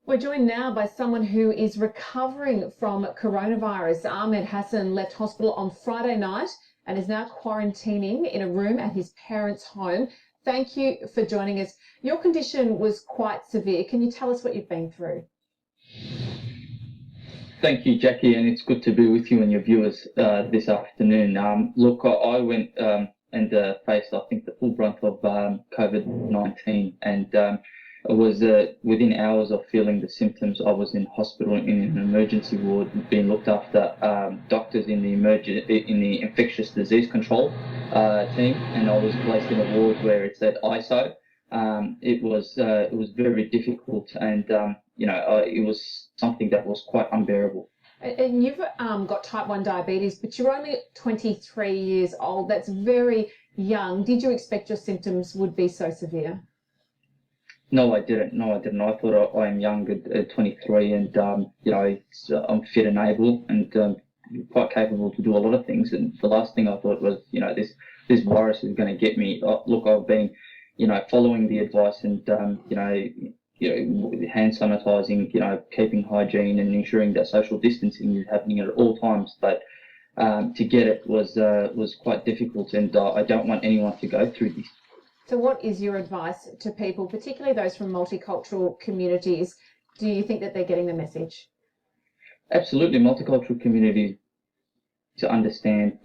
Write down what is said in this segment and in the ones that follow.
We're joined now by someone who is recovering from coronavirus. Ahmed Hassan left hospital on Friday night and is now quarantining in a room at his parents' home. Thank you for joining us. Your condition was quite severe. Can you tell us what you've been through? Thank you, Jackie, and it's good to be with you and your viewers this afternoon. Look, I went and faced, I think, the full brunt of COVID-19, and it was within hours of feeling the symptoms. I was in hospital in an emergency ward, being looked after doctors in the infectious disease control team, and I was placed in a ward where it said ISO. It was very difficult, and it was something that was quite unbearable. And you've got type 1 diabetes, but you're only 23 years old. That's very young. Did you expect your symptoms would be so severe? No, I didn't. I thought I am young at 23, and I'm fit and able, and quite capable to do a lot of things. And the last thing I thought was, this virus is going to get me. Look, I've been, following the advice, and hand sanitizing, keeping hygiene, and ensuring that social distancing is happening at all times. But to get it was quite difficult, and I don't want anyone to go through this. So what is your advice to people, particularly those from multicultural communities? Do you think that they're getting the message? Absolutely. Multicultural communities to understand,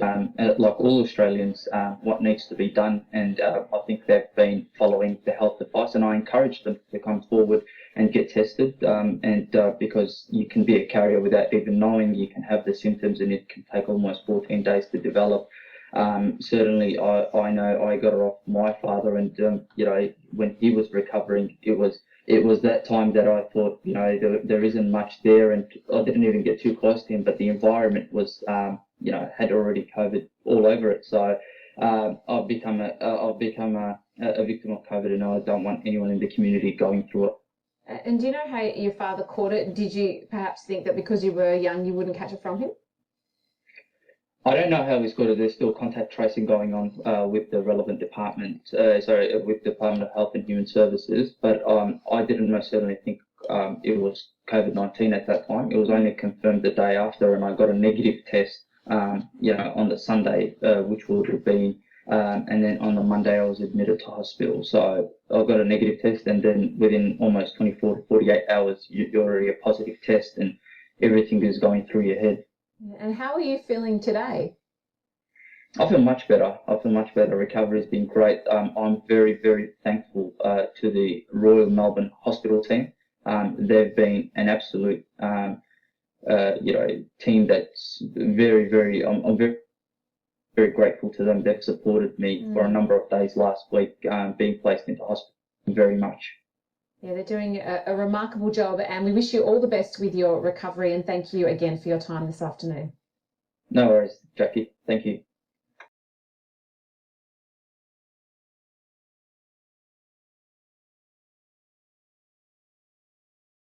like all Australians, what needs to be done. And I think they've been following the health advice, and I encourage them to come forward and get tested. Because you can be a carrier without even knowing. You can have the symptoms, and it can take almost 14 days to develop. Certainly, I know I got it off my father, and when he was recovering, it was that time that I thought, there isn't much there, and I didn't even get too close to him. But the environment was, had already COVID all over it. So I've become a victim of COVID, and I don't want anyone in the community going through it. And do you know how your father caught it? Did you perhaps think that because you were young, you wouldn't catch it from him? I don't know how he's got it. There's still contact tracing going on with the relevant department, with the Department of Health and Human Services, but I didn't most certainly think it was COVID-19 at that time. It was only confirmed the day after, and I got a negative test, on the Sunday, which would have been, and then on the Monday I was admitted to hospital. So I got a negative test, and then within almost 24 to 48 hours, you're already a positive test, and everything is going through your head. And how are you feeling today? I feel much better. Recovery has been great. I'm very, very thankful to the Royal Melbourne Hospital team. They've been an absolute, team that's very, very. I'm very, very grateful to them. They've supported me for a number of days last week, being placed into hospital very much. Yeah, they're doing a remarkable job, and we wish you all the best with your recovery, and thank you again for your time this afternoon. No worries, Jackie. Thank you.